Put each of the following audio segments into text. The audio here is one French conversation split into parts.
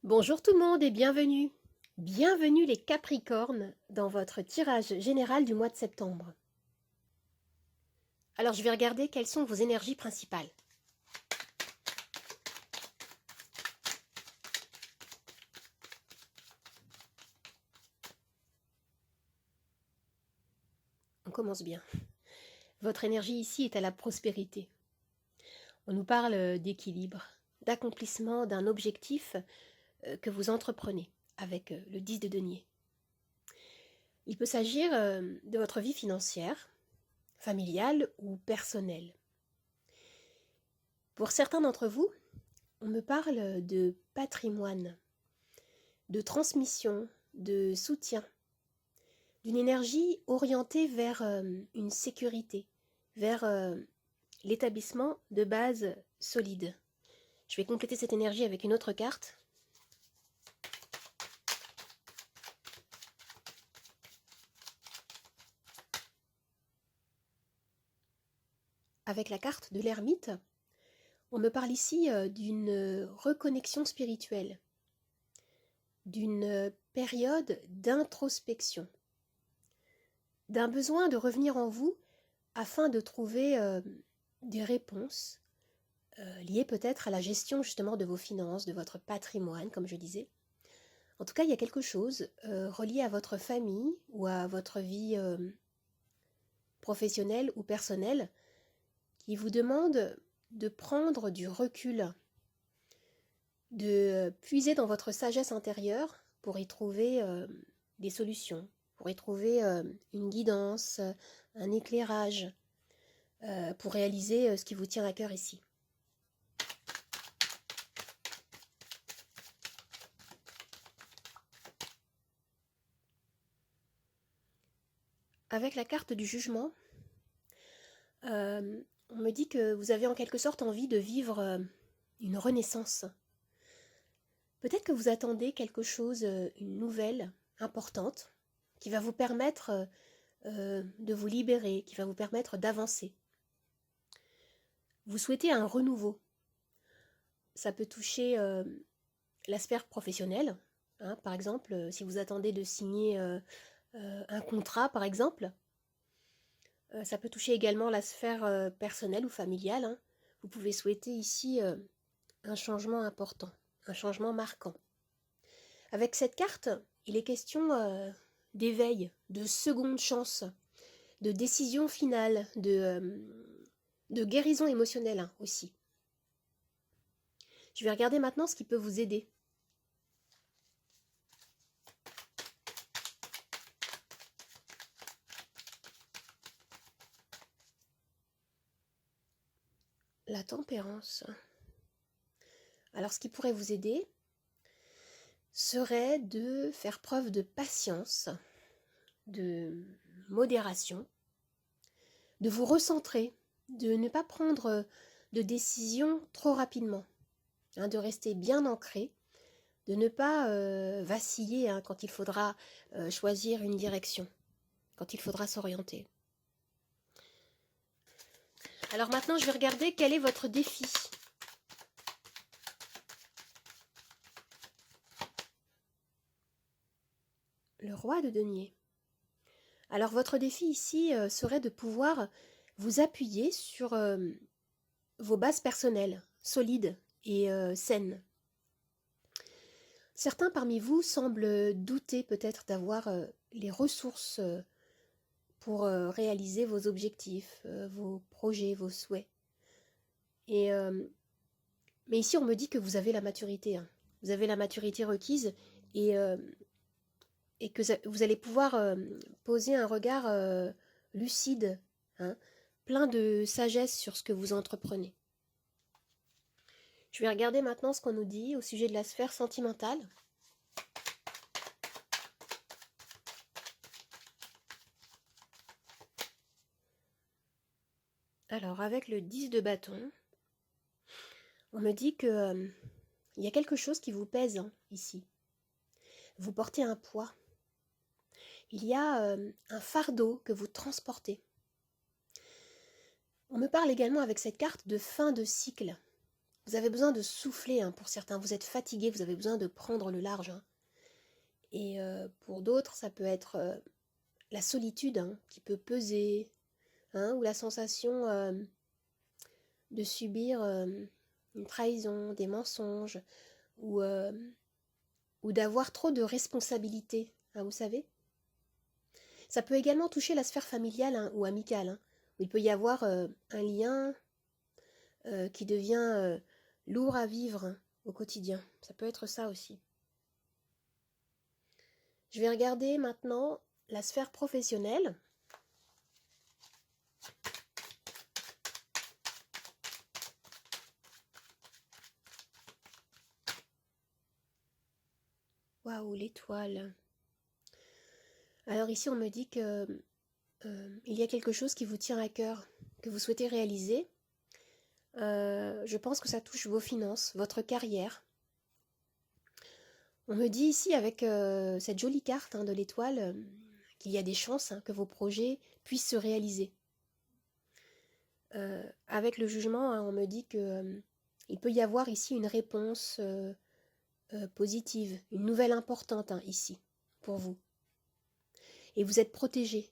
Bonjour tout le monde et bienvenue. Bienvenue les Capricornes dans votre tirage général du mois de septembre. Alors je vais regarder quelles sont vos énergies principales. On commence bien. Votre énergie ici est à la prospérité. On nous parle d'équilibre, d'accomplissement d'un objectif que vous entreprenez avec le 10 de denier. Il peut s'agir de votre vie financière, familiale ou personnelle. Pour certains d'entre vous, on me parle de patrimoine, de transmission, de soutien, d'une énergie orientée vers une sécurité, vers l'établissement de bases solides. Je vais compléter cette énergie avec une autre carte. Avec la carte de l'ermite, on me parle ici d'une reconnexion spirituelle, d'une période d'introspection, d'un besoin de revenir en vous afin de trouver des réponses liées peut-être à la gestion justement de vos finances, de votre patrimoine, comme je disais. En tout cas, il y a quelque chose relié à votre famille ou à votre vie professionnelle ou personnelle qui vous demande de prendre du recul, de puiser dans votre sagesse intérieure pour y trouver des solutions, pour y trouver une guidance, un éclairage, pour réaliser ce qui vous tient à cœur ici. Avec la carte du jugement, on me dit que vous avez en quelque sorte envie de vivre une renaissance. Peut-être que vous attendez quelque chose, une nouvelle importante, qui va vous permettre de vous libérer, qui va vous permettre d'avancer. Vous souhaitez un renouveau. Ça peut toucher la sphère professionnelle, hein, par exemple, si vous attendez de signer un contrat, par exemple. Ça peut toucher également la sphère personnelle ou familiale, hein. Vous pouvez souhaiter ici un changement important, un changement marquant. Avec cette carte, il est question d'éveil, de seconde chance, de décision finale, de guérison émotionnelle hein, aussi. Je vais regarder maintenant ce qui peut vous aider. La tempérance. Alors ce qui pourrait vous aider serait de faire preuve de patience, de modération, de vous recentrer, de ne pas prendre de décisions trop rapidement, hein, de rester bien ancré, de ne pas vaciller hein, quand il faudra choisir une direction, quand il faudra s'orienter. Alors maintenant, je vais regarder quel est votre défi. Le roi de denier. Alors votre défi ici serait de pouvoir vous appuyer sur vos bases personnelles, solides et saines. Certains parmi vous semblent douter peut-être d'avoir les ressources pour réaliser vos objectifs, vos projets, vos souhaits. Mais ici, on me dit que vous avez la maturité. Hein. Vous avez la maturité requise et que vous allez pouvoir poser un regard lucide, hein, plein de sagesse sur ce que vous entreprenez. Je vais regarder maintenant ce qu'on nous dit au sujet de la sphère sentimentale. Alors, avec le 10 de bâton, on me dit que il y a quelque chose qui vous pèse hein, ici. Vous portez un poids. Il y a un fardeau que vous transportez. On me parle également avec cette carte de fin de cycle. Vous avez besoin de souffler, hein, pour certains. Vous êtes fatigué, vous avez besoin de prendre le large, hein. Et pour d'autres, ça peut être la solitude, hein, qui peut peser, hein, ou la sensation de subir une trahison, des mensonges, ou, euh, ou d'avoir trop de responsabilités, hein, vous savez. Ça peut également toucher la sphère familiale, hein, ou amicale, hein, où il peut y avoir un lien qui devient lourd à vivre, hein, au quotidien. Ça peut être ça aussi. Je vais regarder maintenant la sphère professionnelle. Waouh, l'étoile. Alors ici, on me dit que il y a quelque chose qui vous tient à cœur, que vous souhaitez réaliser. Je pense que ça touche vos finances, votre carrière. On me dit ici, avec cette jolie carte, hein, de l'étoile, qu'il y a des chances, hein, que vos projets puissent se réaliser. Avec le jugement, hein, on me dit que il peut y avoir ici une réponse positive, une nouvelle importante, hein, ici, pour vous. Et vous êtes protégé.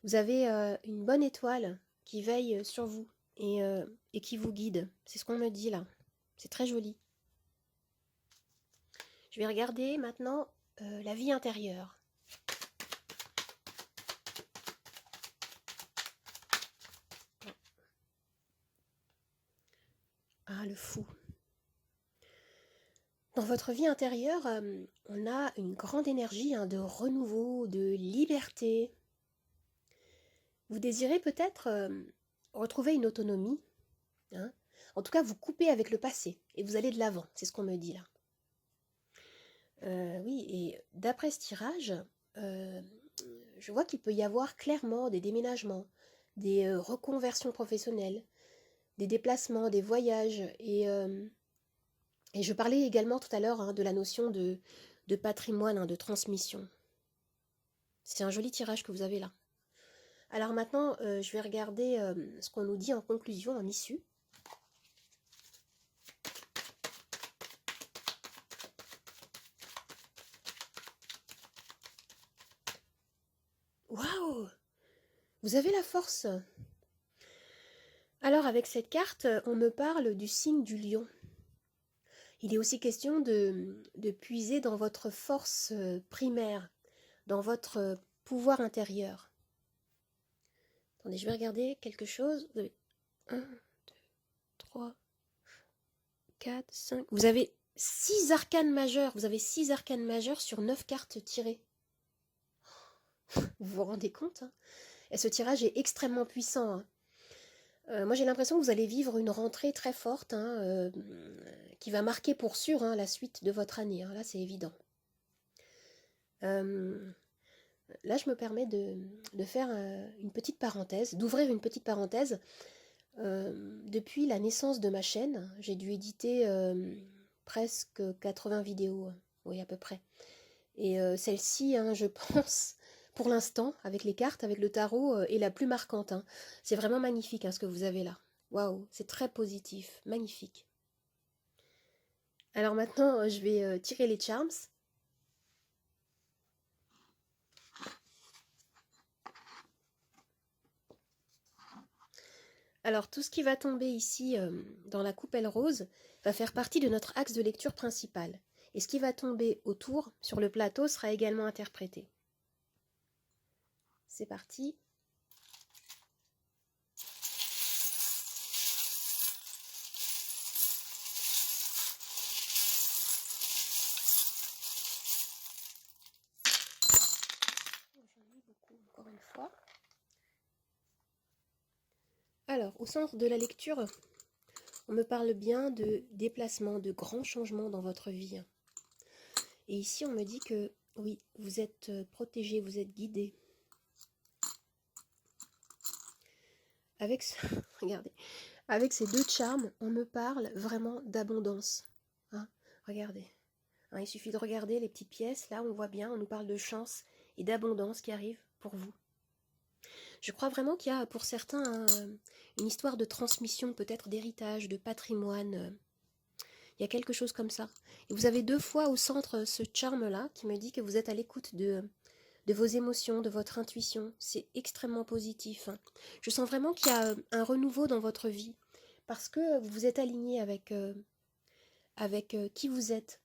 Vous avez une bonne étoile qui veille sur vous et qui vous guide. C'est ce qu'on me dit là. C'est très joli. Je vais regarder maintenant la vie intérieure. Ah, le fou. Dans votre vie intérieure, on a une grande énergie, hein, de renouveau, de liberté. Vous désirez peut-être retrouver une autonomie, hein. En tout cas, vous coupez avec le passé et vous allez de l'avant. C'est ce qu'on me dit là. Oui, et d'après ce tirage, euh, je vois qu'il peut y avoir clairement des déménagements, des reconversions professionnelles, des déplacements, des voyages. Et je parlais également tout à l'heure, hein, de la notion de patrimoine, hein, de transmission. C'est un joli tirage que vous avez là. Alors maintenant, je vais regarder ce qu'on nous dit en conclusion, en issue. Waouh! Vous avez la force! Alors avec cette carte, on me parle du signe du lion. Il est aussi question de puiser dans votre force primaire, dans votre pouvoir intérieur. Attendez, je vais regarder quelque chose. Vous avez 1, 2, 3, 4, 5. Vous avez 6 arcanes majeures. Vous avez 6 arcanes majeures sur 9 cartes tirées. Vous vous rendez compte, hein? Et ce tirage est extrêmement puissant, hein. Moi, j'ai l'impression que vous allez vivre une rentrée très forte, hein, qui va marquer pour sûr, hein, la suite de votre année, hein. Là, c'est évident. Là, je me permets de faire une petite parenthèse, d'ouvrir une petite parenthèse. Depuis la naissance de ma chaîne, j'ai dû éditer presque 80 vidéos, oui, à peu près. Et celle-ci, hein, je pense, pour l'instant, avec les cartes, avec le tarot, est la plus marquante, hein. C'est vraiment magnifique, hein, ce que vous avez là. Waouh, c'est très positif, magnifique. Alors maintenant, je vais tirer les charms. Alors tout ce qui va tomber ici dans la coupelle rose va faire partie de notre axe de lecture principal. Et ce qui va tomber autour, sur le plateau, sera également interprété. C'est parti. J'en ai beaucoup, encore une fois. Alors, au centre de la lecture, on me parle bien de déplacement, de grands changements dans votre vie. Et ici, on me dit que, oui, vous êtes protégé, vous êtes guidé. Avec ce... Regardez, avec ces deux charmes, on me parle vraiment d'abondance, hein. Regardez, hein, il suffit de regarder les petites pièces, là on voit bien, on nous parle de chance et d'abondance qui arrive pour vous. Je crois vraiment qu'il y a pour certains une histoire de transmission, peut-être d'héritage, de patrimoine. Il y a quelque chose comme ça. Et vous avez 2 fois au centre ce charme-là qui me dit que vous êtes à l'écoute de vos émotions, de votre intuition. C'est extrêmement positif. Je sens vraiment qu'il y a un renouveau dans votre vie parce que vous vous êtes aligné avec qui vous êtes.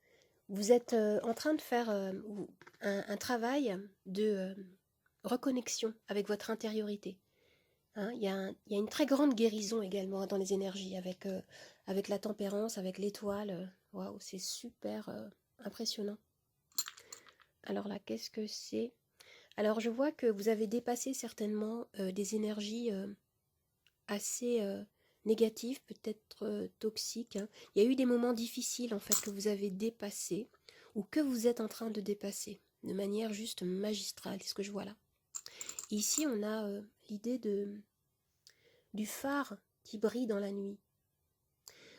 Vous êtes en train de faire un travail de reconnexion avec votre intériorité. Hein, il y a une très grande guérison également dans les énergies avec la tempérance, avec l'étoile. Waouh, c'est super impressionnant. Alors là, qu'est-ce que c'est? Alors je vois que vous avez dépassé certainement des énergies assez négatives, peut-être toxiques. Hein. Il y a eu des moments difficiles en fait que vous avez dépassés ou que vous êtes en train de dépasser de manière juste magistrale, c'est ce que je vois là. Ici, on a l'idée du phare qui brille dans la nuit.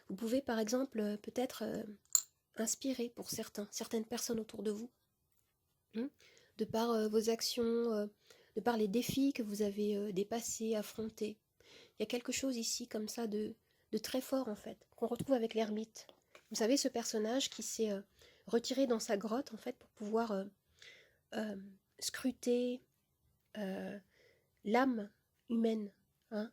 Vous pouvez par exemple peut-être inspirer pour certaines personnes autour de vous, de par vos actions, de par les défis que vous avez dépassés, affrontés. Il y a quelque chose ici comme ça de très fort en fait, qu'on retrouve avec l'ermite. Vous savez, ce personnage qui s'est retiré dans sa grotte en fait pour pouvoir scruter l'âme humaine, hein,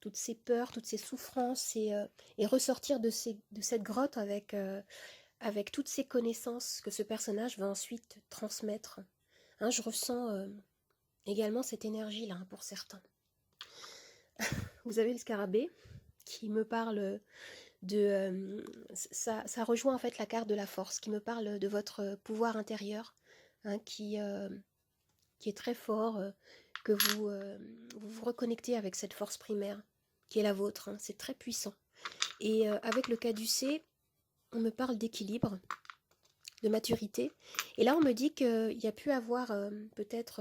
toutes ces peurs, toutes ces souffrances et ressortir de cette grotte avec toutes ces connaissances que ce personnage va ensuite transmettre. Hein, je ressens également cette énergie-là hein, pour certains. Vous avez le scarabée qui me parle de... ça rejoint en fait la carte de la force, qui me parle de votre pouvoir intérieur, hein, qui est très fort, que vous vous reconnectez avec cette force primaire qui est la vôtre. Hein, c'est très puissant. Et avec le caducée, on me parle d'équilibre, de maturité. Et là, on me dit qu'il y a pu avoir peut-être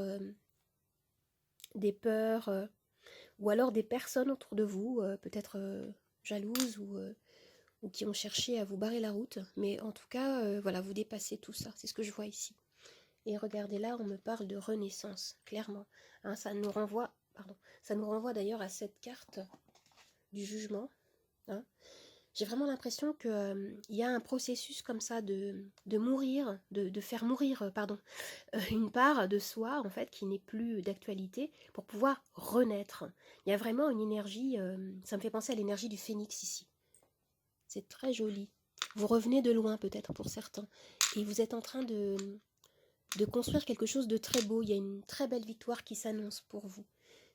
des peurs ou alors des personnes autour de vous, peut-être jalouses ou qui ont cherché à vous barrer la route. Mais en tout cas, voilà, vous dépassez tout ça. C'est ce que je vois ici. Et regardez là, on me parle de renaissance, clairement. Hein, ça nous renvoie d'ailleurs à cette carte du jugement. Hein. J'ai vraiment l'impression qu'il y a un processus comme ça de mourir, de faire mourir une part de soi en fait qui n'est plus d'actualité pour pouvoir renaître. Il y a vraiment une énergie, ça me fait penser à l'énergie du phénix ici. C'est très joli. Vous revenez de loin peut-être pour certains et vous êtes en train de construire quelque chose de très beau. Il y a une très belle victoire qui s'annonce pour vous.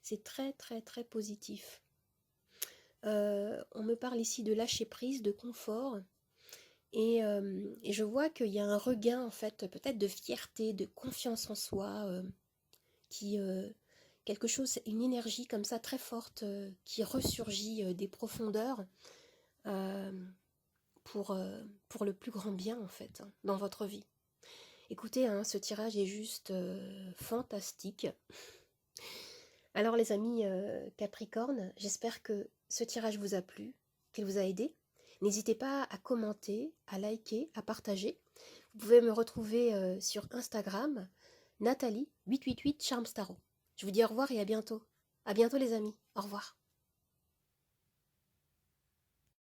C'est très très très positif. On me parle ici de lâcher prise, de confort. Et je vois qu'il y a un regain, en fait, peut-être de fierté, de confiance en soi, quelque chose, une énergie comme ça très forte qui ressurgit des profondeurs euh, pour le plus grand bien, en fait, hein, dans votre vie. Écoutez, hein, ce tirage est juste fantastique. Alors les amis Capricorne, j'espère que ce tirage vous a plu, qu'il vous a aidé. N'hésitez pas à commenter, à liker, à partager. Vous pouvez me retrouver sur Instagram, Nathalie888 Charms Tarot. Je vous dis au revoir et à bientôt. À bientôt les amis. Au revoir.